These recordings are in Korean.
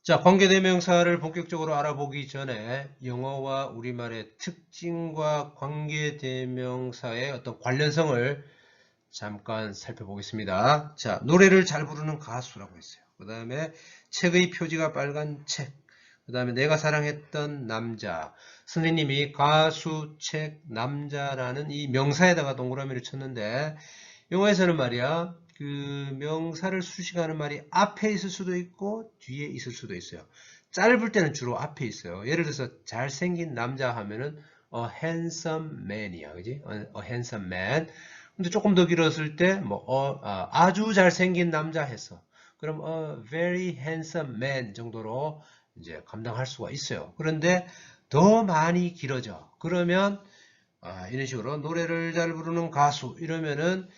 자, 관계대명사를 본격적으로 알아보기 전에 영어와 우리말의 특징과 관계대명사의 어떤 관련성을 잠깐 살펴보겠습니다. 자, 노래를 잘 부르는 가수라고 했어요. 그 다음에 책의 표지가 빨간 책. 그 다음에 내가 사랑했던 남자. 선생님이 가수, 책, 남자라는 이 명사에다가 동그라미를 쳤는데 영어에서는 말이야, 그 명사를 수식하는 말이 앞에 있을 수도 있고 뒤에 있을 수도 있어요. 짧을 때는 주로 앞에 있어요. 예를 들어서 잘생긴 남자 하면은 a handsome man이야, 그지? a handsome man. 근데 조금 더 길었을 때 뭐 아주 잘생긴 남자 했어. 그럼 a very handsome man 정도로 이제 감당할 수가 있어요. 그런데 더 많이 길어져. 그러면 이런 식으로 노래를 잘 부르는 가수 이러면은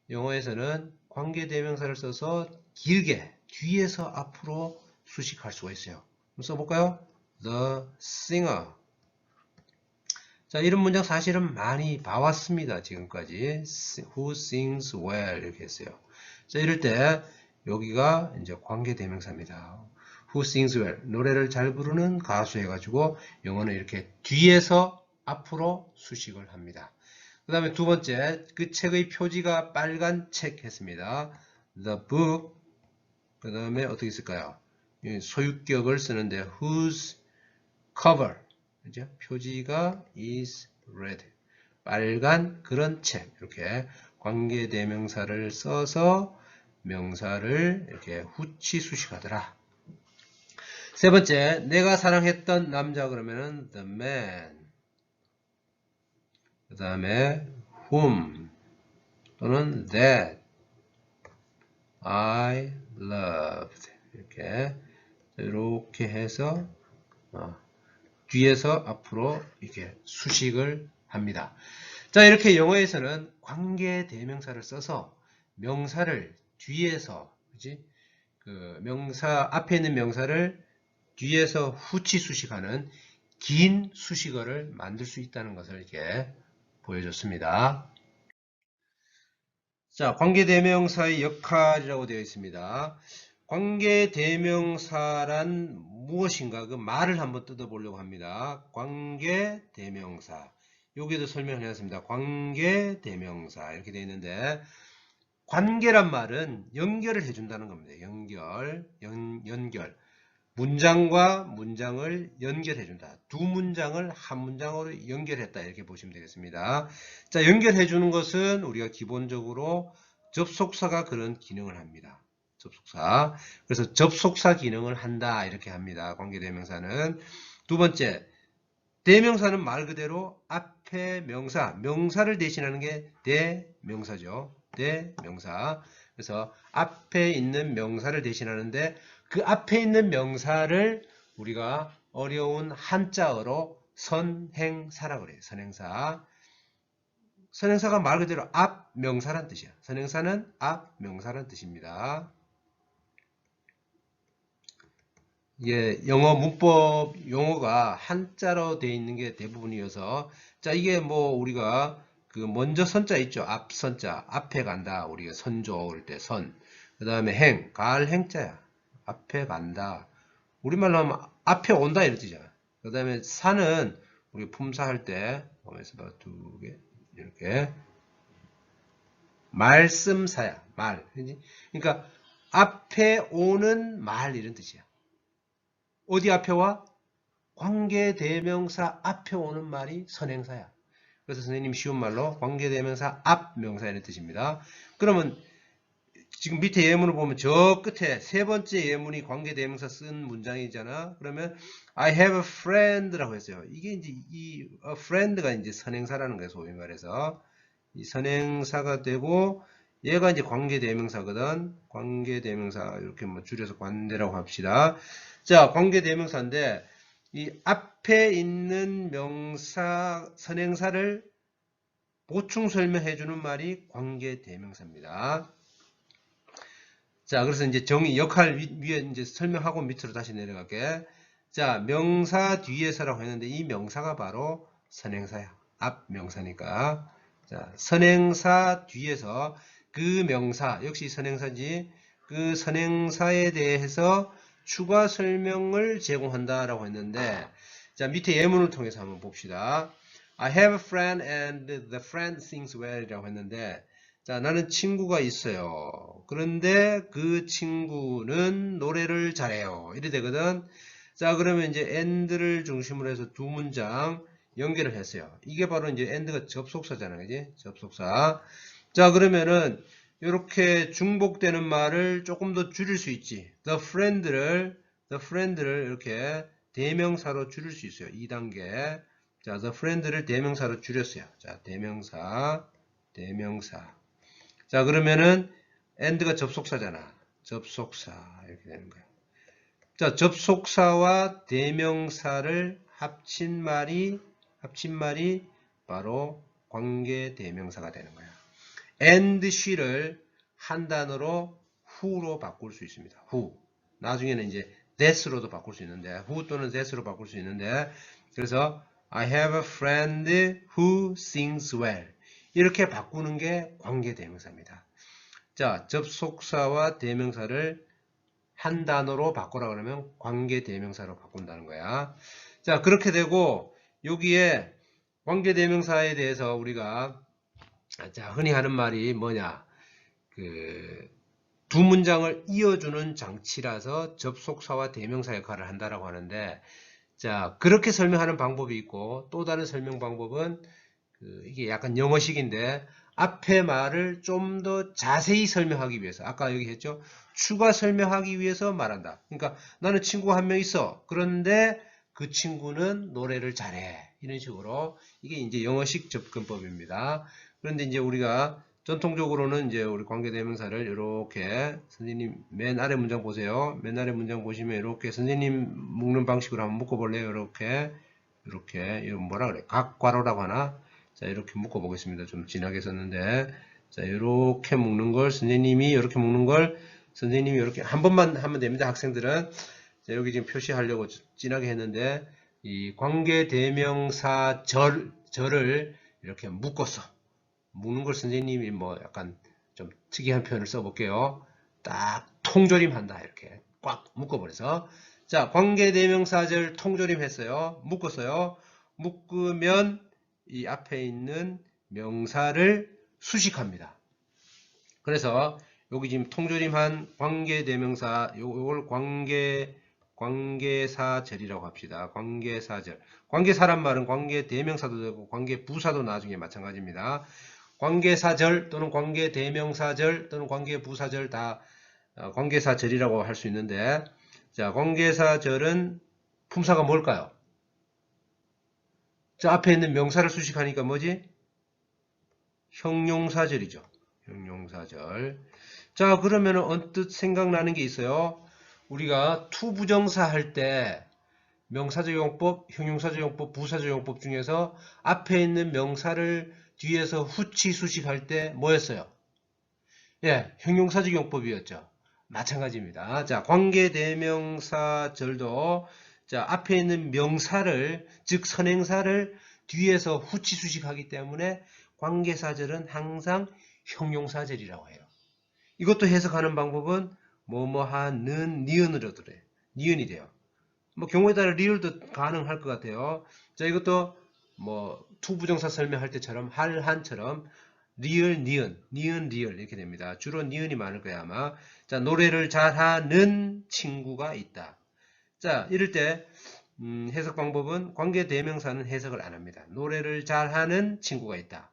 영어에서는 관계대명사를 써서 길게 뒤에서 앞으로 수식할 수가 있어요. 한번 써볼까요? The singer. 자, 이런 문장 사실은 많이 봐왔습니다. 지금까지. Who sings well 이렇게 했어요. 자, 이럴 때 여기가 이제 관계대명사입니다. Who sings well. 노래를 잘 부르는 가수 해가지고 영어는 이렇게 뒤에서 앞으로 수식을 합니다. 그 다음에 두 번째, 그 책의 표지가 빨간 책 했습니다. The book. 그 다음에 어떻게 쓸까요? 소유격을 쓰는데 whose cover. 그죠? 표지가 is red. 빨간 그런 책. 이렇게 관계대명사를 써서 명사를 이렇게 후치 수식하더라. 세 번째, 내가 사랑했던 남자 그러면은 the man. 그 다음에 whom 또는 that I loved 이렇게 해서 뒤에서 앞으로 이렇게 수식을 합니다. 자, 이렇게 영어에서는 관계 대명사를 써서 명사를 뒤에서 그지? 그 명사 앞에 있는 명사를 뒤에서 후치 수식하는 긴 수식어를 만들 수 있다는 것을 이렇게 보여줬습니다. 자, 관계대명사의 역할이라고 되어 있습니다. 관계대명사란 무엇인가? 그 말을 한번 뜯어보려고 합니다. 관계대명사. 여기도 설명을 해놨습니다. 관계대명사. 이렇게 되어 있는데, 관계란 말은 연결을 해준다는 겁니다. 연결. 문장과 문장을 연결해준다. 두 문장을 한 문장으로 연결했다. 이렇게 보시면 되겠습니다. 자, 연결해주는 것은 우리가 기본적으로 접속사가 그런 기능을 합니다. 접속사. 그래서 접속사 기능을 한다. 이렇게 합니다. 관계대명사는. 두 번째, 대명사는 말 그대로 앞에 명사를 대신하는 게 대명사죠. 대명사. 그래서 앞에 있는 명사를 대신하는데 그 앞에 있는 명사를 우리가 어려운 한자어로 선행사라고 그래요. 선행사. 선행사가 말 그대로 앞명사란 뜻이야. 선행사는 앞명사란 뜻입니다. 예, 영어 문법 용어가 한자로 되어 있는 게 대부분이어서 자, 이게 뭐 우리가 그 먼저 선자 있죠. 앞선자. 앞에 간다. 우리가 선조 그럴 때 선. 그 다음에 갈 행자야. 앞에 간다. 우리말로 하면 앞에 온다 이런 뜻이잖아. 그 다음에 사는 우리 품사할 때 보면서 봐, 두 개 이렇게 말씀사야. 말. 그러니까 앞에 오는 말 이런 뜻이야. 어디 앞에 와? 관계대명사 앞에 오는 말이 선행사야. 그래서 선생님 쉬운 말로 관계대명사 앞명사 이런 뜻입니다. 그러면 지금 밑에 예문을 보면 저 끝에 세 번째 예문이 관계대명사 쓴 문장이잖아. 그러면 I have a friend라고 했어요. 이게 이제 이 friend가 이제 선행사라는 거예요. 소위 말해서 이 선행사가 되고 얘가 이제 관계대명사거든. 관계대명사 이렇게 뭐 줄여서 관대라고 합시다. 자, 관계대명사인데 이 앞에 있는 명사 선행사를 보충 설명해 주는 말이 관계대명사입니다. 자, 그래서 이제 정의 역할 위에 이제 설명하고 밑으로 다시 내려갈게. 자, 명사 뒤에서라고 했는데 이 명사가 바로 선행사야. 앞 명사니까. 자, 선행사 뒤에서 그 명사 역시 선행사지. 그 선행사에 대해서 추가 설명을 제공한다라고 했는데, 자, 밑에 예문을 통해서 한번 봅시다. I have a friend and the friend sings well 이라고 했는데, 자, 나는 친구가 있어요. 그런데 그 친구는 노래를 잘해요. 이래 되거든. 자, 그러면 이제 and를 중심으로 해서 두 문장 연결을 했어요. 이게 바로 이제 and가 접속사잖아, 그지? 접속사. 자, 그러면은 이렇게 중복되는 말을 조금 더 줄일 수 있지. the friend를 이렇게 대명사로 줄일 수 있어요. 2단계. 자, the friend를 대명사로 줄였어요. 자, 대명사. 자, 그러면은 and가 접속사잖아. 접속사 이렇게 되는 거야. 자, 접속사와 대명사를 합친 말이 바로 관계 대명사가 되는 거야. and she를 한 단어로 who로 바꿀 수 있습니다. who. 나중에는 이제 that로도 바꿀 수 있는데, who 또는 that으로 바꿀 수 있는데, 그래서 I have a friend who sings well. 이렇게 바꾸는 게 관계 대명사입니다. 자, 접속사와 대명사를 한 단어로 바꾸라 그러면 관계 대명사로 바꾼다는 거야. 자, 그렇게 되고 여기에 관계 대명사에 대해서 우리가 자, 흔히 하는 말이 뭐냐? 두 문장을 이어주는 장치라서 접속사와 대명사 역할을 한다라고 하는데, 자, 그렇게 설명하는 방법이 있고, 또 다른 설명 방법은 이게 약간 영어식인데, 앞에 말을 좀 더 자세히 설명하기 위해서, 아까 여기 했죠? 추가 설명하기 위해서 말한다. 그러니까 나는 친구가 한 명 있어. 그런데 그 친구는 노래를 잘해. 이런 식으로 이게 이제 영어식 접근법입니다. 그런데 이제 우리가 전통적으로는 이제 우리 관계대명사를 이렇게 선생님 맨 아래 문장 보세요. 맨 아래 문장 보시면 이렇게 선생님 묶는 방식으로 한번 묶어볼래요. 이렇게 이거 뭐라 그래? 각괄호라고 하나? 자, 이렇게 묶어보겠습니다. 좀 진하게 썼는데, 자, 이렇게 묶는 걸 선생님이 이렇게 묶는 걸 선생님이 이렇게 한 번만 하면 됩니다. 학생들은. 자, 여기 지금 표시하려고 진하게 했는데, 이 관계대명사 절을 이렇게 묶었어. 묶는 걸 선생님이 뭐 약간 좀 특이한 표현을 써볼게요. 딱 통조림한다. 이렇게 꽉 묶어버려서. 자, 관계대명사절 통조림 했어요. 묶었어요. 묶으면 이 앞에 있는 명사를 수식합니다. 그래서 여기 지금 통조림한 관계대명사, 요걸 관계사절이라고 합시다. 관계사절. 관계사란 말은 관계대명사도 되고 관계부사도 나중에 마찬가지입니다. 관계사절 또는 관계대명사절 또는 관계부사절 다 관계사절이라고 할 수 있는데, 자, 관계사절은 품사가 뭘까요? 저 앞에 있는 명사를 수식하니까 뭐지? 형용사절이죠. 형용사절. 자, 그러면 언뜻 생각나는 게 있어요. 우리가 투부정사 할 때 명사적용법, 형용사적용법, 부사적용법 중에서 앞에 있는 명사를 뒤에서 후치 수식할 때 뭐였어요? 예, 형용사적용법이었죠. 마찬가지입니다. 자, 관계대명사절도 자, 앞에 있는 명사를, 즉 선행사를 뒤에서 후치 수식하기 때문에 관계사절은 항상 형용사절이라고 해요. 이것도 해석하는 방법은 뭐뭐하는 니은으로 들어요. 니은이 돼요. 뭐 경우에 따라 리을도 가능할 것 같아요. 자, 이것도 뭐 투부정사 설명할 때처럼 할한처럼 리을, 니은, 리을 이렇게 됩니다. 주로 니은이 많을 거야 아마. 자, 노래를 잘하는 친구가 있다. 자, 이럴 때 해석 방법은 관계 대명사는 해석을 안 합니다. 노래를 잘하는 친구가 있다.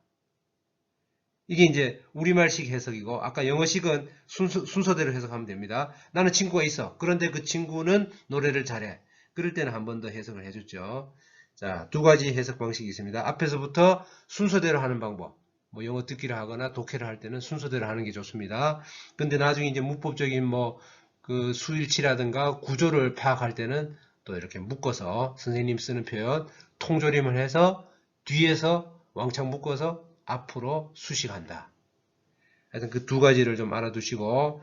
이게 이제 우리말식 해석이고, 아까 영어식은 순서대로 해석하면 됩니다. 나는 친구가 있어. 그런데 그 친구는 노래를 잘해. 그럴 때는 한 번 더 해석을 해줬죠. 자, 두 가지 해석 방식이 있습니다. 앞에서부터 순서대로 하는 방법. 뭐 영어 듣기를 하거나 독해를 할 때는 순서대로 하는 게 좋습니다. 근데 나중에 이제 문법적인 뭐 그 수일치라든가 구조를 파악할 때는 또 이렇게 묶어서 선생님 쓰는 표현 통조림을 해서 뒤에서 왕창 묶어서 앞으로 수식한다. 하여튼 그 두 가지를 좀 알아두시고,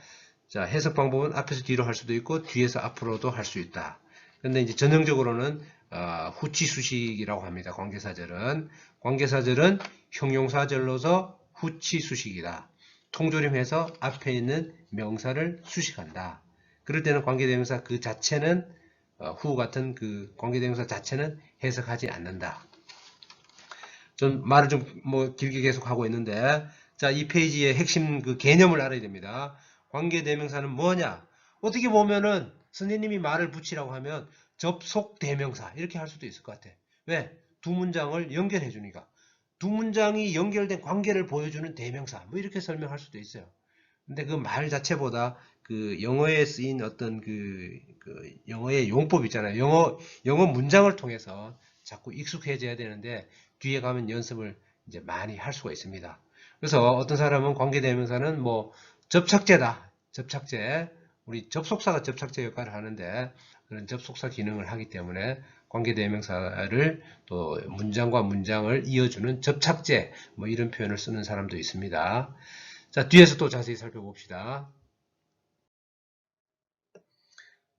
자, 해석 방법은 앞에서 뒤로 할 수도 있고 뒤에서 앞으로도 할 수 있다. 근데 이제 전형적으로는 후치 수식이라고 합니다. 관계사절은 형용사절로서 후치 수식이다. 통조림해서 앞에 있는 명사를 수식한다. 그럴 때는 관계대명사 그 자체는 who 같은 그 관계대명사 자체는 해석하지 않는다. 좀 말을 좀 뭐 길게 계속 하고 있는데, 자, 이 페이지의 핵심 그 개념을 알아야 됩니다. 관계대명사는 뭐냐? 어떻게 보면은 선생님이 말을 붙이라고 하면 접속대명사 이렇게 할 수도 있을 것 같아. 왜? 두 문장을 연결해 주니까. 두 문장이 연결된 관계를 보여주는 대명사 뭐 이렇게 설명할 수도 있어요. 근데 그 말 자체보다 그 영어에 쓰인 어떤 그 영어의 용법 있잖아요. 영어 문장을 통해서 자꾸 익숙해져야 되는데 뒤에 가면 연습을 이제 많이 할 수가 있습니다. 그래서 어떤 사람은 관계대명사는 뭐 접착제다. 접착제. 우리 접속사가 접착제 역할을 하는데 그런 접속사 기능을 하기 때문에 관계대명사를 또 문장과 문장을 이어주는 접착제 뭐 이런 표현을 쓰는 사람도 있습니다. 자, 뒤에서 또 자세히 살펴봅시다.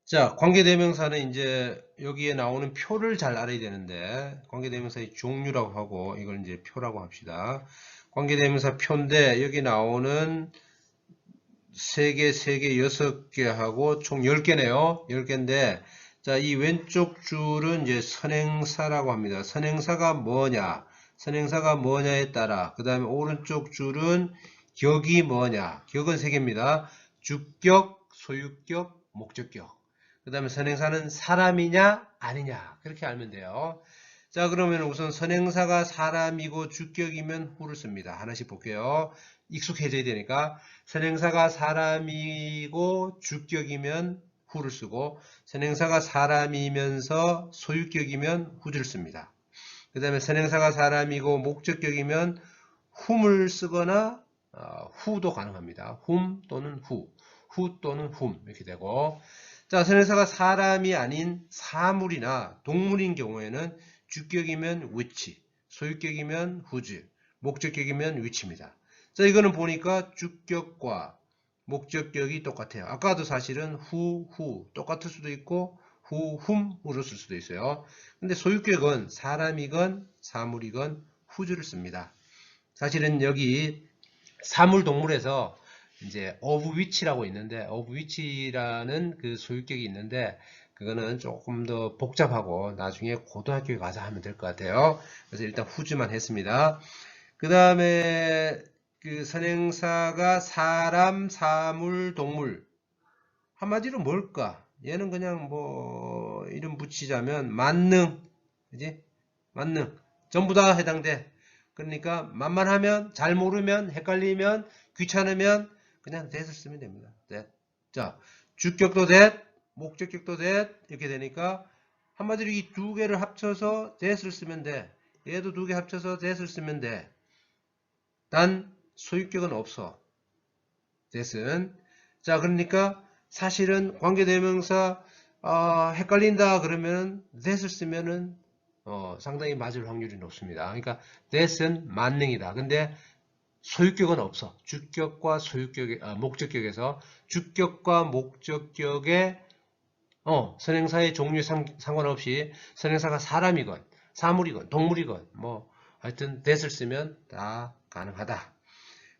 자, 관계대명사는 이제 여기에 나오는 표를 잘 알아야 되는데, 관계대명사의 종류라고 하고, 이걸 이제 표라고 합시다. 관계대명사 표인데, 여기 나오는 3개, 3개, 6개 하고, 총 10개네요. 10개인데, 자, 이 왼쪽 줄은 이제 선행사라고 합니다. 선행사가 뭐냐? 선행사가 뭐냐에 따라, 그 다음에 오른쪽 줄은 격이 뭐냐? 격은 3개입니다. 주격, 소유격, 목적격. 그 다음에 선행사는 사람이냐 아니냐 그렇게 알면 돼요. 자, 그러면 우선 선행사가 사람이고 주격이면 who를 씁니다. 하나씩 볼게요. 익숙해져야 되니까 선행사가 사람이고 주격이면 who를 쓰고 선행사가 사람이면서 소유격이면 who를 씁니다. 그 다음에 선행사가 사람이고 목적격이면 whom을 쓰거나 who도 가능합니다. whom 또는 who 또는 whom 이렇게 되고, 자, 선행사가 사람이 아닌 사물이나 동물인 경우에는 주격이면 which, 소유격이면 whose, 목적격이면 which입니다. 자, 이거는 보니까 주격과 목적격이 똑같아요. 아까도 사실은 who 똑같을 수도 있고 whom으로 쓸 수도 있어요. 근데 소유격은 사람이건 사물이건 whose를 씁니다. 사실은 여기 사물 동물에서 이제 of which라고 있는데 of which라는 그 소유격이 있는데 그거는 조금 더 복잡하고 나중에 고등학교에 가서 하면 될 것 같아요. 그래서 일단 whose만 했습니다. 그 다음에 그 선행사가 사람, 사물, 동물 한마디로 뭘까? 얘는 그냥 뭐 이름 붙이자면 만능, 그지? 만능 전부 다 해당돼. 그러니까 만만하면 잘 모르면 헷갈리면 귀찮으면 그냥 that을 쓰면 됩니다. that. 자, 주격도 that, 목적격도 that 이렇게 되니까 한마디로 이 두 개를 합쳐서 that을 쓰면 돼. 얘도 두 개 합쳐서 that을 쓰면 돼. 단 소유격은 없어. that은. 자, 그러니까 사실은 관계대명사 헷갈린다 그러면 that을 쓰면은 상당히 맞을 확률이 높습니다. 그러니까 that은 만능이다. 근데 소유격은 없어. 주격과 소유격, 목적격에서 주격과 목적격의 선행사의 종류 상관없이 선행사가 사람이건 사물이건 동물이건 뭐 하여튼 that을 쓰면 다 가능하다.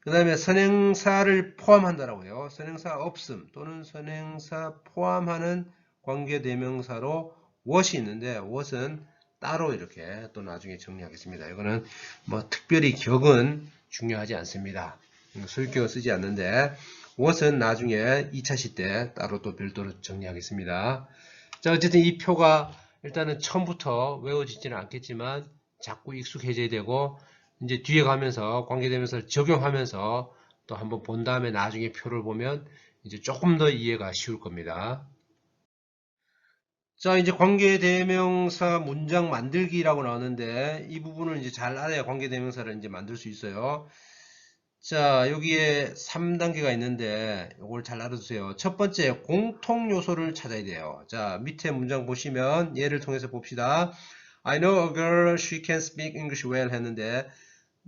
그 다음에 선행사를 포함한다라고요. 선행사 없음 또는 선행사 포함하는 관계대명사로 what이 있는데 what은 따로 이렇게 또 나중에 정리하겠습니다. 이거는 뭐 특별히 격은 중요하지 않습니다. 소유격은 쓰지 않는데 what은 나중에 2차시 때 따로 또 별도로 정리하겠습니다. 자, 어쨌든 이 표가 일단은 처음부터 외워지지는 않겠지만 자꾸 익숙해져야 되고 이제 뒤에 가면서 관계대명사를 적용하면서 또 한번 본 다음에 나중에 표를 보면 이제 조금 더 이해가 쉬울 겁니다. 자, 이제 관계대명사 문장 만들기라고 나오는데 이 부분을 이제 잘 알아야 관계대명사를 이제 만들 수 있어요. 자, 여기에 3단계가 있는데 이걸 잘 알아두세요. 첫 번째, 공통 요소를 찾아야 돼요. 자, 밑에 문장 보시면 예를 통해서 봅시다. I know a girl, she can speak English well 했는데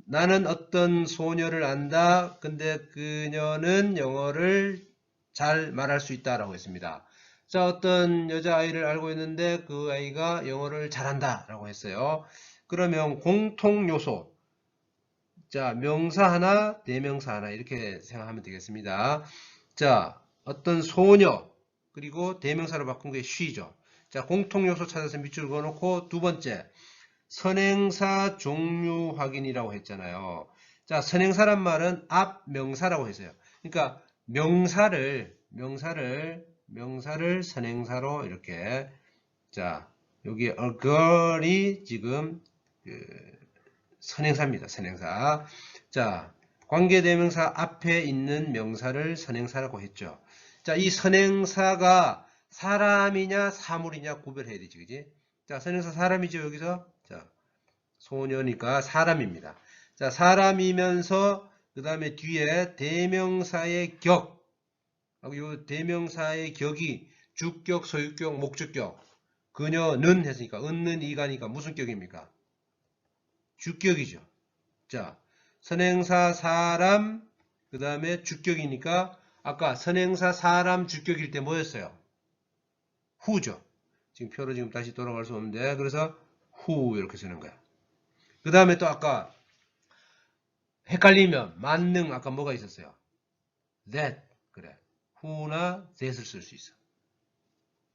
나는 어떤 소녀를 안다. 근데 그녀는 영어를 잘 말할 수 있다라고 했습니다. 자, 어떤 여자아이를 알고 있는데 그 아이가 영어를 잘한다 라고 했어요. 그러면 공통 요소. 자, 명사 하나, 대명사 하나 이렇게 생각하면 되겠습니다. 자, 어떤 소녀, 그리고 대명사로 바꾼 게 she죠. 자, 공통요소 찾아서 밑줄 그어놓고 두 번째, 선행사 종류 확인이라고 했잖아요. 자, 선행사란 말은 앞 명사라고 했어요. 그러니까 명사를 선행사로 이렇게, 자, 여기 a girl이 지금 선행사입니다. 선행사. 자, 관계대명사 앞에 있는 명사를 선행사라고 했죠. 자, 이 선행사가 사람이냐 사물이냐 구별해야 되지, 그지? 자, 선행사 사람이죠, 여기서. 자, 소녀니까 사람입니다. 자, 사람이면서 그 다음에 뒤에 대명사의 격, 요 대명사의 격이 주격, 소유격, 목적격. 그녀는 했으니까 은는 이가니까 무슨 격입니까? 주격이죠. 자, 선행사 사람, 그 다음에 주격이니까 아까 선행사 사람 주격일 때 뭐였어요? 후죠. 지금 표로 지금 다시 돌아갈 수 없는데, 그래서 후 이렇게 쓰는 거야. 그 다음에 또 아까 헷갈리면 만능 아까 뭐가 있었어요? that. 그래. who나 that을 쓸 수 있어.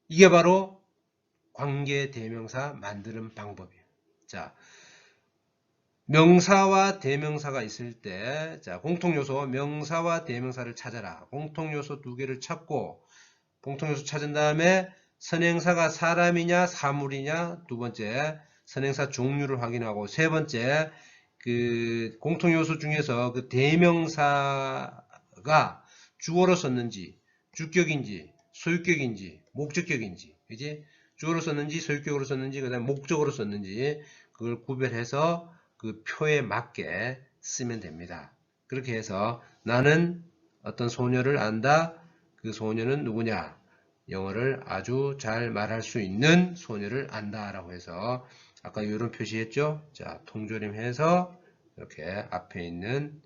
이게 바로 관계 대명사 만드는 방법이에요. 자, 명사와 대명사가 있을 때, 자, 공통요소, 명사와 대명사를 찾아라. 공통요소 두 개를 찾고, 공통요소 찾은 다음에 선행사가 사람이냐, 사물이냐, 두 번째, 선행사 종류를 확인하고, 세 번째, 그 공통요소 중에서 그 대명사가 주어로 썼는지, 주격인지, 소유격인지, 목적격인지, 그지? 주어로 썼는지, 소유격으로 썼는지, 그 다음에 목적으로 썼는지, 그걸 구별해서 그 표에 맞게 쓰면 됩니다. 그렇게 해서 나는 어떤 소녀를 안다. 그 소녀는 누구냐? 영어를 아주 잘 말할 수 있는 소녀를 안다 라고 해서 아까 이런 표시했죠? 자, 통조림해서 이렇게 앞에 있는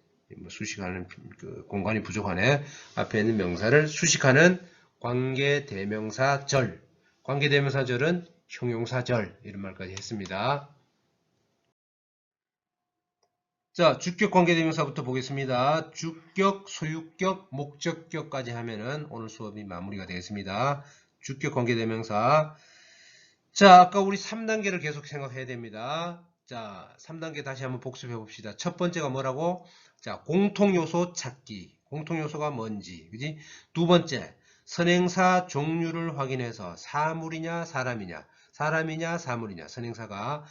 수식하는 그 공간이 부족하네. 앞에 있는 명사를 수식하는 관계대명사절. 관계대명사절은 형용사절 이런 말까지 했습니다. 자, 주격 관계대명사부터 보겠습니다. 주격, 소유격, 목적격까지 하면은 오늘 수업이 마무리가 되겠습니다. 주격 관계대명사. 자, 아까 우리 3단계를 계속 생각해야 됩니다. 자, 3단계 다시 한번 복습해 봅시다. 첫 번째가 뭐라고? 자, 공통요소 찾기. 공통요소가 뭔지. 그지? 두 번째, 선행사 종류를 확인해서 사물이냐, 사람이냐. 사람이냐, 사물이냐. 선행사가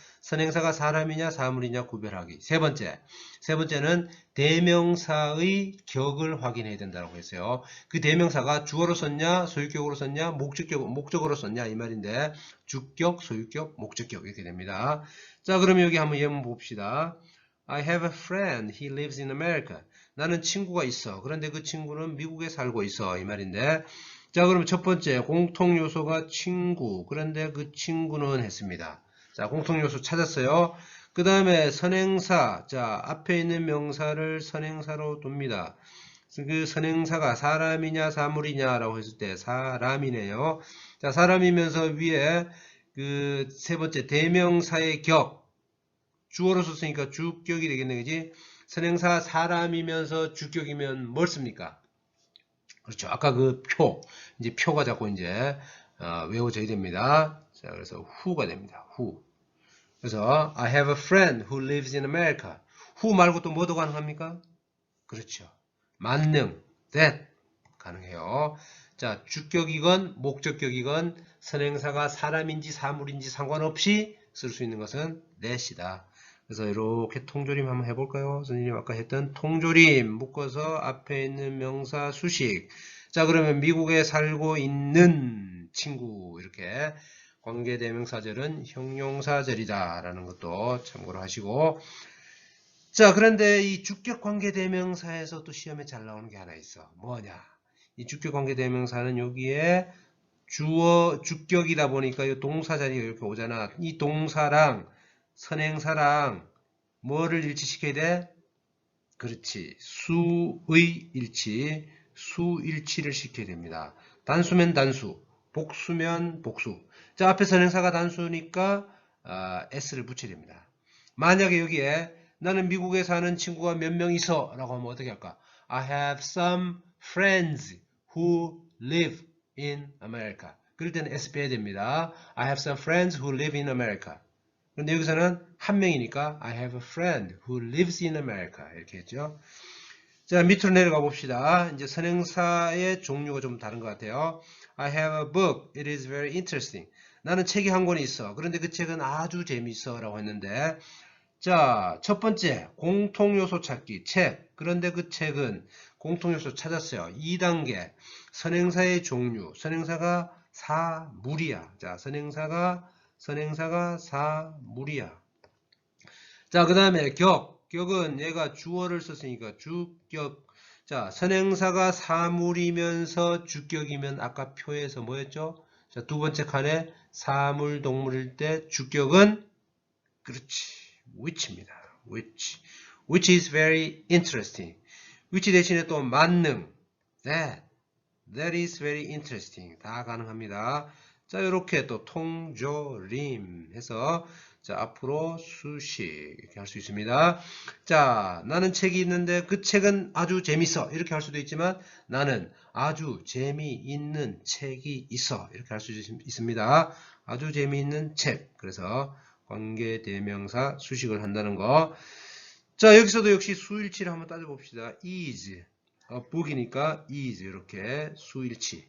사람이냐, 사물이냐 구별하기. 세 번째는 대명사의 격을 확인해야 된다고 했어요. 그 대명사가 주어로 썼냐, 소유격으로 썼냐, 목적어로 썼냐 이 말인데 주격, 소유격, 목적격 이렇게 됩니다. 자, 그러면 여기 한번 예문 봅시다. I have a friend. He lives in America. 나는 친구가 있어. 그런데 그 친구는 미국에 살고 있어. 이 말인데 자, 그럼 첫 번째 공통요소가 친구. 그런데 그 친구는 했습니다. 자, 공통요소 찾았어요. 그 다음에 선행사. 자, 앞에 있는 명사를 선행사로 둡니다. 그 선행사가 사람이냐 사물이냐라고 했을 때 사람이네요. 자, 사람이면서 위에 그 세 번째 대명사의 격. 주어로 썼으니까 주격이 되겠네, 그지? 선행사 사람이면서 주격이면 뭘 씁니까? 그렇죠. 아까 그 표, 이제 표가 자꾸 이제 외워져야 됩니다. 자, 그래서 who가 됩니다. who. 그래서 I have a friend who lives in America. who 말고 또 뭐도 가능합니까? 그렇죠. 만능, that 가능해요. 자, 주격이건 목적격이건 선행사가 사람인지 사물인지 상관없이 쓸 수 있는 것은 that이다. 그래서 이렇게 통조림 한번 해볼까요? 선생님 아까 했던 통조림 묶어서 앞에 있는 명사 수식. 자, 그러면 미국에 살고 있는 친구 이렇게 관계대명사절은 형용사절이다 라는 것도 참고로 하시고, 자, 그런데 이 주격 관계대명사에서 또 시험에 잘 나오는 게 하나 있어. 뭐냐? 이 주격 관계대명사는 여기에 주격이다 보니까 이 동사 자리가 이렇게 오잖아. 이 동사랑 선행사랑 뭐를 일치시켜야 돼? 그렇지. 수의 일치, 수일치를 시켜야 됩니다. 단수면 단수, 복수면 복수. 자, 앞에 선행사가 단수니까 s를 붙여야 됩니다. 만약에 여기에 나는 미국에 사는 친구가 몇 명 있어 라고 하면 어떻게 할까? I have some friends who live in America. 그럴 때는 S 빼야 됩니다. I have some friends who live in America. 그런데 여기서는 한 명이니까 I have a friend who lives in America. 이렇게 했죠. 자, 밑으로 내려가 봅시다. 이제 선행사의 종류가 좀 다른 것 같아요. I have a book. It is very interesting. 나는 책이 한 권이 있어. 그런데 그 책은 아주 재미있어 라고 했는데, 자, 첫 번째 공통요소 찾기 책. 그런데 그 책은 공통요소 찾았어요. 2단계 선행사의 종류. 선행사가 사물이야. 자, 선행사가 사물이야. 자, 그 다음에 격은 얘가 주어를 썼으니까 주격. 자, 선행사가 사물이면서 주격이면 아까 표에서 뭐였죠? 자, 두 번째 칸에 사물 동물일 때 주격은 그렇지. which입니다. which is very interesting. which 대신에 또 만능. that is very interesting. 다 가능합니다. 자, 이렇게 또 통조림 해서 자, 앞으로 수식 이렇게 할 수 있습니다. 자, 나는 책이 있는데 그 책은 아주 재밌어. 이렇게 할 수도 있지만 나는 아주 재미있는 책이 있어. 이렇게 할 수 있습니다. 아주 재미있는 책. 그래서 관계대명사 수식을 한다는 거. 자, 여기서도 역시 수일치를 한번 따져봅시다. is, book이니까 is 이렇게 수일치.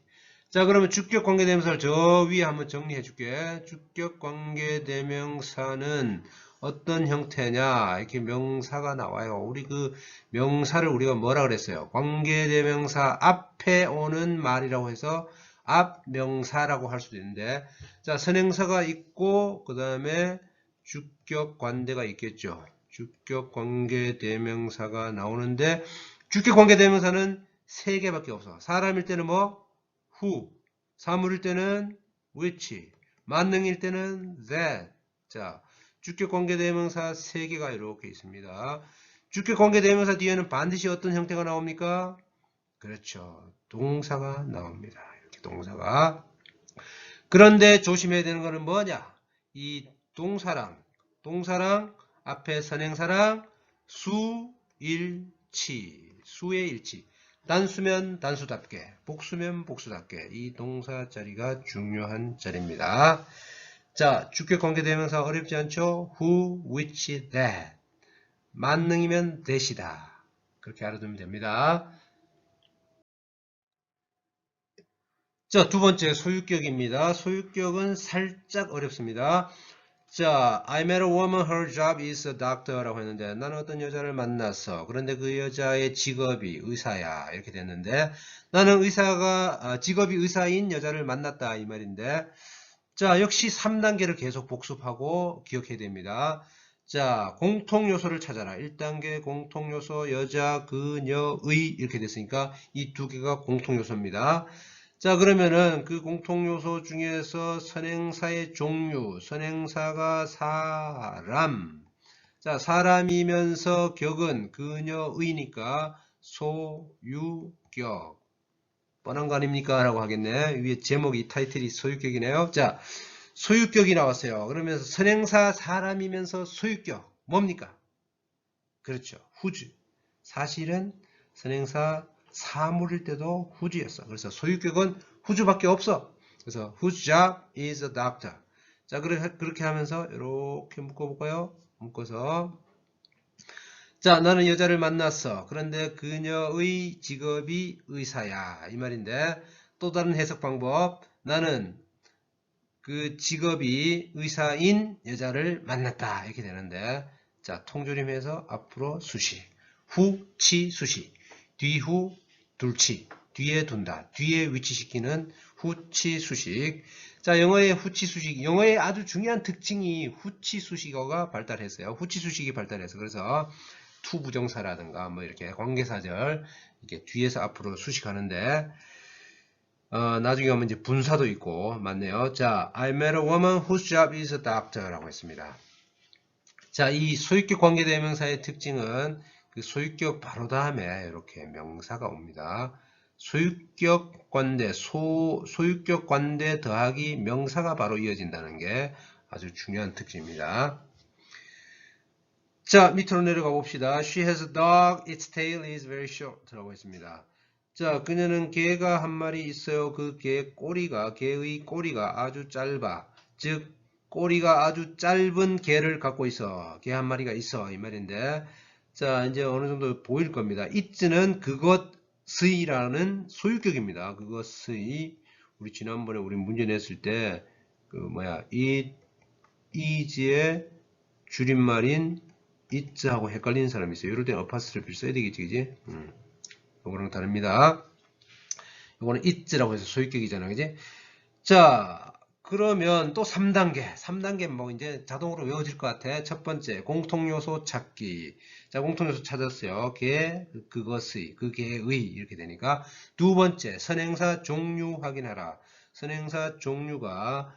자, 그러면 주격 관계대명사를 저 위에 한번 정리해 줄게. 주격 관계대명사는 어떤 형태냐? 이렇게 명사가 나와요. 우리 그 명사를 우리가 뭐라 그랬어요? 관계대명사 앞에 오는 말이라고 해서 앞명사라고 할 수도 있는데, 자, 선행사가 있고 그 다음에 주격 관대가 있겠죠. 주격 관계대명사가 나오는데 주격 관계대명사는 3개밖에 없어. 사람일 때는 뭐? who, 사물일 때는 which, 만능일 때는 that. 자, 주격 관계대명사 3개가 이렇게 있습니다. 주격 관계대명사 뒤에는 반드시 어떤 형태가 나옵니까? 그렇죠. 동사가 나옵니다. 이렇게 동사가. 그런데 조심해야 되는 것은 뭐냐? 이 동사랑 앞에 선행사랑 수일치, 수의 일치. 단수면 단수답게, 복수면 복수답게 이 동사 자리가 중요한 자리입니다. 자, 주격 관계대명사 어렵지 않죠? who, which, that. 만능이면 that이다. 그렇게 알아두면 됩니다. 자, 두 번째 소유격입니다. 소유격은 살짝 어렵습니다. 자, I met a woman, her job is a doctor 라고 했는데 나는 어떤 여자를 만났어. 그런데 그 여자의 직업이 의사야. 이렇게 됐는데 나는 직업이 의사인 여자를 만났다. 이 말인데 자, 역시 3단계를 계속 복습하고 기억해야 됩니다. 자, 공통요소를 찾아라. 1단계 공통요소 여자, 그녀의 이렇게 됐으니까 이 두 개가 공통요소입니다. 자, 그러면은 그 공통요소 중에서 선행사의 종류, 선행사가 사람. 자, 사람이면서 격은 그녀의니까 소유격. 뻔한 거 아닙니까? 라고 하겠네. 위에 제목이 타이틀이 소유격이네요. 자, 소유격이 나왔어요. 그러면서 선행사 사람이면서 소유격. 뭡니까? 그렇죠. whose. 사실은 선행사 사물일 때도 whose였어. 그래서 소유격은 whose밖에 없어. 그래서 whose job is a doctor. 자, 그렇게 하면서 이렇게 묶어볼까요? 묶어서 자, 나는 여자를 만났어. 그런데 그녀의 직업이 의사야. 이 말인데 또 다른 해석 방법. 나는 그 직업이 의사인 여자를 만났다. 이렇게 되는데 자, 통조림해서 앞으로 수식. 후, 치, 수식. 뒤후, 둘치. 뒤에 둔다. 뒤에 위치시키는 후치, 수식. 자, 영어의 후치, 수식. 영어의 아주 중요한 특징이 후치, 수식어가 발달했어요. 후치, 수식이 발달해서. 그래서 투 부정사라든가 뭐 이렇게 관계사절 이렇게 뒤에서 앞으로 수식하는데 나중에 오면 이제 분사도 있고 맞네요. 자, I met a woman whose job is a doctor 라고 했습니다. 자, 이 소유격 관계대명사의 특징은 그 소유격 바로 다음에 이렇게 명사가 옵니다. 소유격 관대, 소유격 관대 더하기 명사가 바로 이어진다는 게 아주 중요한 특징입니다. 자, 밑으로 내려가 봅시다. She has a dog, its tail is very short 라고 했습니다. 자, 그녀는 개가 한 마리 있어요. 그 개의 꼬리가 아주 짧아. 즉, 꼬리가 아주 짧은 개를 갖고 있어. 개 한 마리가 있어. 이 말인데. 자, 이제 어느 정도 보일 겁니다. it는 그것의라는 소유격입니다. 그것의. 우리 지난번에 우리 문제 냈을 때, it is의 줄임말인 it하고 헷갈리는 사람이 있어요. 이럴 때는 어파스트로피를 써야 되겠지, 그지? 이거랑 다릅니다. 이거는 it라고 해서 소유격이잖아, 그지? 자, 그러면 또 3단계. 3단계 뭐 이제 자동으로 외워질 것 같아. 첫 번째, 공통요소 찾기. 자, 공통요소 찾았어요. 그것의, 그 개의 이렇게 되니까. 두 번째, 선행사 종류 확인하라. 선행사 종류가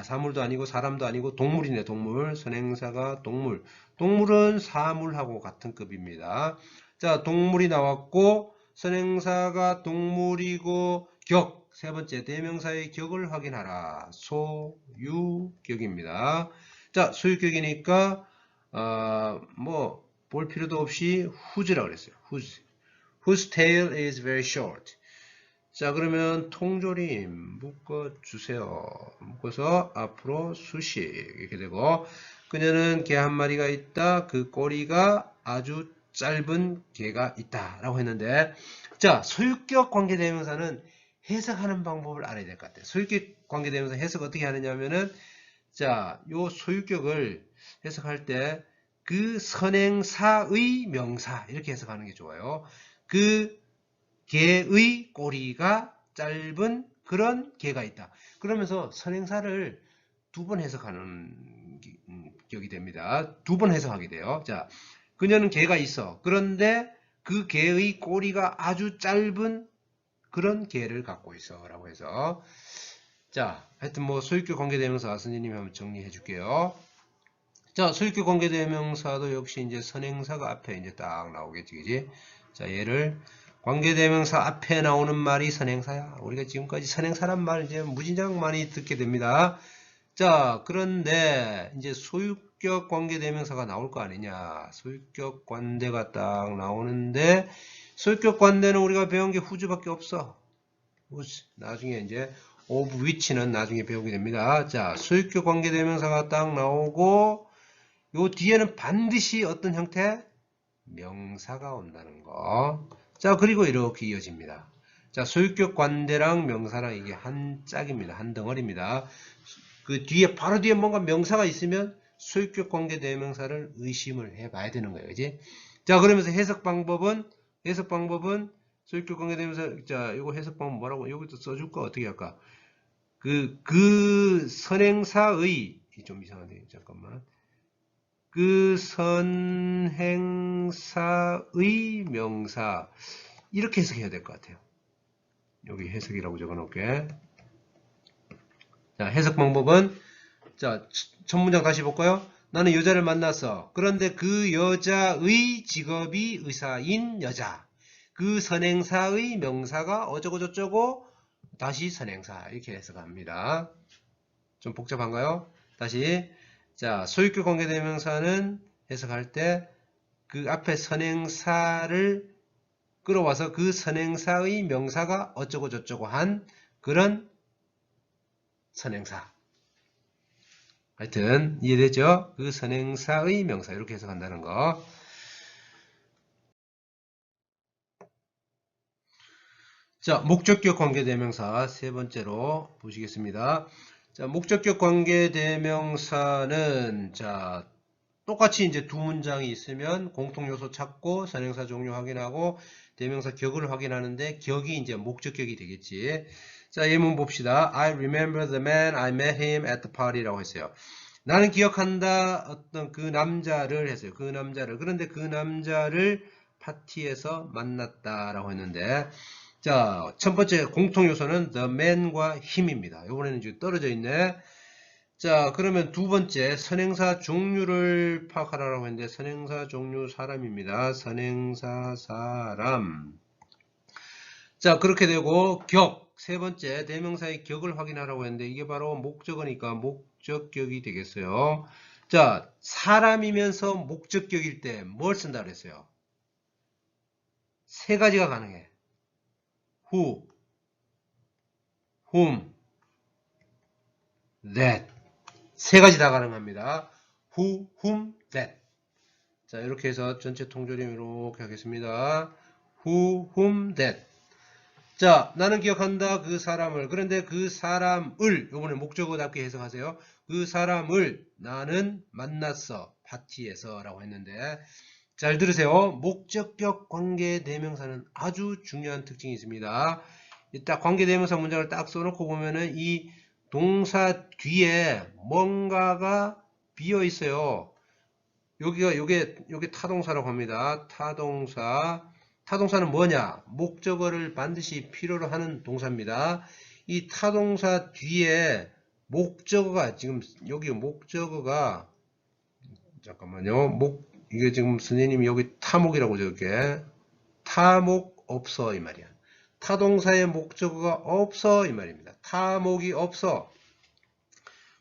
사물도 아니고 사람도 아니고 동물이네, 동물. 선행사가 동물. 동물은 사물하고 같은 급입니다. 자, 동물이 나왔고, 선행사가 동물이고, 세 번째, 대명사의 격을 확인하라. 소유격입니다. 자, 소유격이니까, 볼 필요도 없이 whose라고 그랬어요. whose tail is very short. 자, 그러면 통조림 묶어주세요. 묶어서 앞으로 수식 이렇게 되고, 그녀는 개 한 마리가 있다. 그 꼬리가 아주 짧은 개가 있다 라고 했는데, 자, 소유격 관계대명사는 해석하는 방법을 알아야 될 것 같아요. 소유격 관계대명사 해석 어떻게 하느냐면은, 자, 요 소유격을 해석할 때 그 선행사의 명사 이렇게 해석하는 게 좋아요. 그 개의 꼬리가 짧은 그런 개가 있다. 그러면서 선행사를 두 번 해석하는 격이 됩니다. 두 번 해석하게 돼요. 자, 그녀는 개가 있어. 그런데 그 개의 꼬리가 아주 짧은 그런 개를 갖고 있어. 라고 해서. 자, 하여튼 뭐 소유격 관계대명사 선생님이 한번 정리해 줄게요. 자, 소유격 관계대명사도 역시 이제 선행사가 앞에 이제 딱 나오겠지, 그지? 자, 얘를 관계대명사 앞에 나오는 말이 선행사야. 우리가 지금까지 선행사란 말 이제 무진장 많이 듣게 됩니다. 자, 그런데 이제 소유격 관계대명사가 나올 거 아니냐. 소유격 관대가 딱 나오는데, 소유격 관대는 우리가 배운 게 whose밖에 없어. whose. 나중에 이제 of which는 나중에 배우게 됩니다. 자, 소유격 관계대명사가 딱 나오고, 요 뒤에는 반드시 어떤 형태? 명사가 온다는 거. 자, 그리고 이렇게 이어집니다. 자, 소유격 관대랑 명사랑 이게 한 짝입니다. 한 덩어리입니다. 그 뒤에, 바로 뒤에 뭔가 명사가 있으면 소유격 관계 대명사를 의심을 해 봐야 되는 거예요. 그지? 자, 그러면서 해석 방법은 소유격 관계 대명사, 자, 이거 해석 방법 뭐라고? 여기도 써줄까? 어떻게 할까? 그 선행사의, 좀 이상한데, 잠깐만. 그 선행사의 명사 이렇게 해석해야 될 것 같아요. 여기 해석이라고 적어놓을게. 자, 해석 방법은 자, 첫 문장 다시 볼까요? 나는 여자를 만났어. 그런데 그 여자의 직업이 의사인 여자. 그 선행사의 명사가 어쩌고 저쩌고 다시 선행사 이렇게 해석합니다. 좀 복잡한가요? 다시 자, 소유격 관계대명사는 해석할 때 그 앞에 선행사를 끌어와서 그 선행사의 명사가 어쩌고 저쩌고 한 그런 선행사. 하여튼 이해되죠? 그 선행사의 명사 이렇게 해석한다는 거. 자, 목적격 관계대명사 세 번째로 보시겠습니다. 자, 목적격 관계대명사는 자, 똑같이 이제 두 문장이 있으면 공통요소 찾고 선행사 종류 확인하고 대명사 격을 확인하는데 격이 이제 목적격이 되겠지. 자, 예문 봅시다. I remember the man I met him at the party라고 했어요. 나는 기억한다 어떤 그 남자를 했어요. 그 남자를. 그런데 그 남자를 파티에서 만났다라고 했는데 자, 첫 번째 공통요소는 the man과 him입니다. 이번에는 지금 떨어져 있네. 자, 그러면 두 번째 선행사 종류를 파악하라고 했는데 선행사 종류 사람입니다. 선행사 사람. 자, 그렇게 되고 격. 세 번째 대명사의 격을 확인하라고 했는데 이게 바로 목적어니까 목적격이 되겠어요. 자, 사람이면서 목적격일 때 뭘 쓴다 그랬어요? 세 가지가 가능해. who, whom, that. 세 가지 다 가능합니다. who, whom, that. 자, 이렇게 해서 전체 통조림 이렇게 하겠습니다. who, whom, that. 자, 나는 기억한다 그 사람을. 그런데 그 사람을 요번에 목적어답게 해석하세요. 그 사람을 나는 만났어. 파티에서 라고 했는데 잘 들으세요. 목적격 관계대명사는 아주 중요한 특징이 있습니다. 딱 관계대명사 문장을 딱 써놓고 보면은 이 동사 뒤에 뭔가가 비어 있어요. 요게 타동사라고 합니다. 타동사는 뭐냐? 목적어를 반드시 필요로 하는 동사입니다. 이 타동사 뒤에 목적어가 지금 여기 목적어가 잠깐만요. 이게 지금 선생님이 여기 타목이라고 적을게. 타목 없어 이 말이야. 타동사의 목적어가 없어 이 말입니다. 타목이 없어.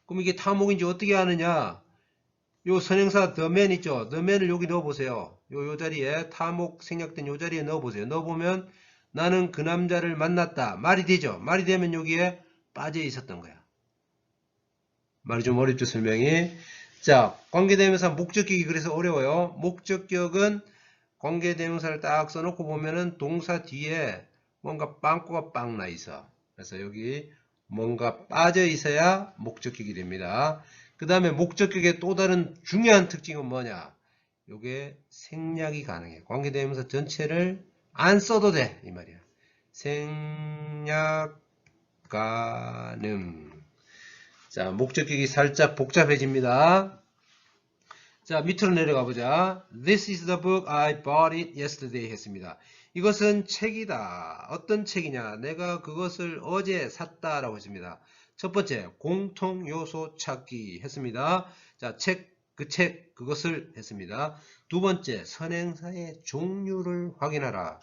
그럼 이게 타목인지 어떻게 아느냐? 요 선행사 the man 있죠? the man을 여기 넣어보세요. 요 자리에 타목 생략된 요 자리에 넣어보세요. 넣어보면 나는 그 남자를 만났다. 말이 되죠? 말이 되면 여기에 빠져 있었던 거야. 말이 좀 어렵죠? 설명이. 자, 관계대명사 목적격이 그래서 어려워요. 목적격은 관계대명사를 딱 써놓고 보면은 동사 뒤에 뭔가 빵꾸가 빵 나 있어. 그래서 여기 뭔가 빠져 있어야 목적격이 됩니다. 그 다음에 목적격의 또 다른 중요한 특징은 뭐냐? 요게 생략이 가능해. 관계대명사 전체를 안 써도 돼. 이 말이야. 생략 가능. 자, 목적격이 살짝 복잡해집니다. 자, 밑으로 내려가 보자. This is the book I bought it yesterday 했습니다. 이것은 책이다. 어떤 책이냐? 내가 그것을 어제 샀다 라고 했습니다. 첫 번째, 공통 요소 찾기 했습니다. 자, 그것을 했습니다. 두 번째, 선행사의 종류를 확인하라.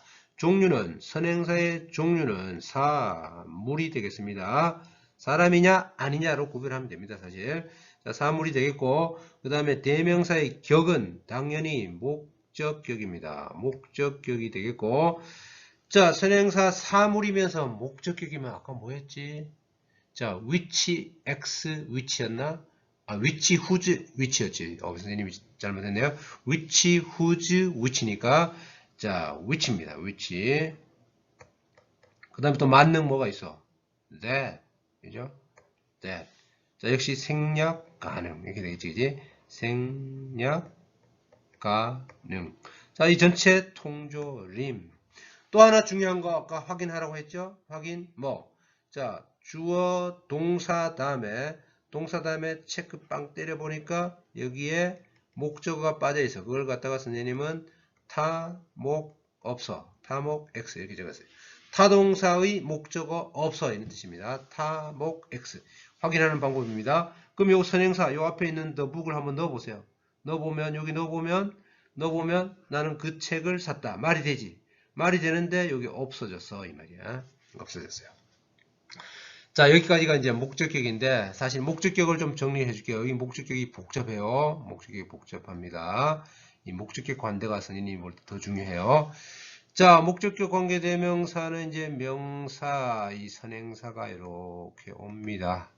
선행사의 종류는 사물이 되겠습니다. 사람이냐 아니냐로 구별하면 됩니다. 사실. 자, 사물이 되겠고, 그 다음에 대명사의 격은 당연히 목적격입니다. 목적격이 되겠고, 자, 선행사 사물이면서 목적격이면 아까 뭐 했지? 자, which, x, which였나? which, whose, which였지. 선생님이 잘못했네요. which, whose, which니까, 자, which입니다. which. 그 다음에 또 만능 뭐가 있어? that. 그죠? that. 자, 역시 생략 가능. 이렇게 되겠지, 그지? 생략 가능. 자, 이 전체 통조림. 또 하나 중요한 거 아까 확인하라고 했죠? 확인, 뭐? 자, 주어, 동사 다음에 체크 빵 때려보니까 여기에 목적어가 빠져있어. 그걸 갖다가 선생님은 타목 없어. 타목 X 이렇게 적었어요. 타동사의 목적어 없어 이런 뜻입니다. 타목 X 확인하는 방법입니다. 그럼 요 선행사 요 앞에 있는 the book을 한번 넣어보세요. 여기 넣어보면 나는 그 책을 샀다. 말이 되지. 말이 되는데 여기 없어졌어 이 말이야. 없어졌어요. 자, 여기까지가 이제 목적격인데 사실 목적격을 좀 정리해 줄게요. 여기 목적격이 복잡해요. 목적격이 복잡합니다. 이 목적격 관대가 선생님이 볼 때 더 중요해요. 자, 목적격 관계대명사는 이제 명사, 이 선행사가 이렇게 옵니다.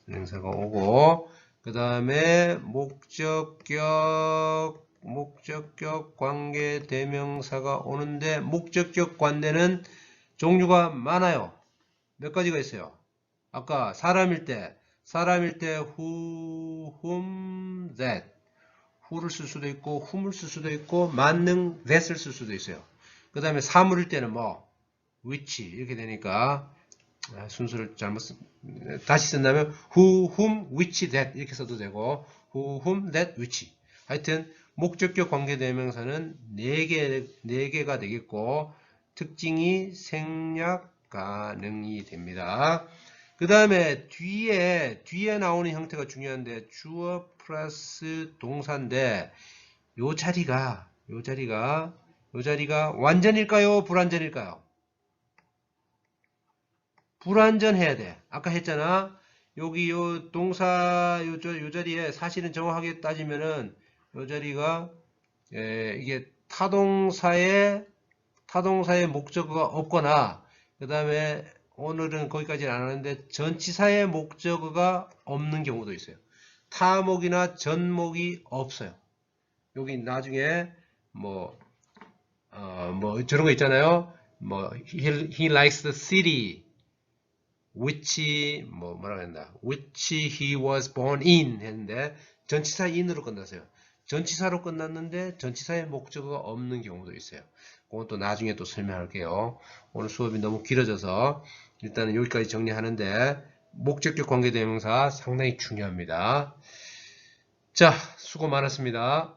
선행사가 오고, 그 다음에 목적격 관계대명사가 오는데, 목적격 관대는 종류가 많아요. 몇 가지가 있어요. 아까 사람일 때 who, whom, that. who를 쓸 수도 있고, whom을 쓸 수도 있고, 만능 that을 쓸 수도 있어요. 그 다음에 사물일 때는 뭐 which 이렇게 되니까 순서를 다시 쓴다면 who, whom, which, that 이렇게 써도 되고 who, whom, that, which 하여튼 목적격 관계대명사는 4개가 되겠고 특징이 생략 가능이 됩니다. 그 다음에 뒤에 나오는 형태가 중요한데 주어 플러스 동사인데 요 자리가 완전일까요? 불완전일까요? 불완전해야 돼. 아까 했잖아. 여기 요 동사 요 자리에 사실은 정확하게 따지면은 요 자리가 이게 타동사의 타동사의 목적어가 없거나 그 다음에 오늘은 거기까지는 안 하는데 전치사의 목적어가 없는 경우도 있어요. 타목이나 전목이 없어요. 여기 나중에 뭐 저런 거 있잖아요. he likes the city which 뭐라고 했나 which he was born in 했는데 전치사 in으로 끝났어요. 전치사로 끝났는데 전치사의 목적어가 없는 경우도 있어요. 그건 또 나중에 또 설명할게요. 오늘 수업이 너무 길어져서 일단은 여기까지 정리하는데 목적격 관계대명사 상당히 중요합니다. 자, 수고 많았습니다.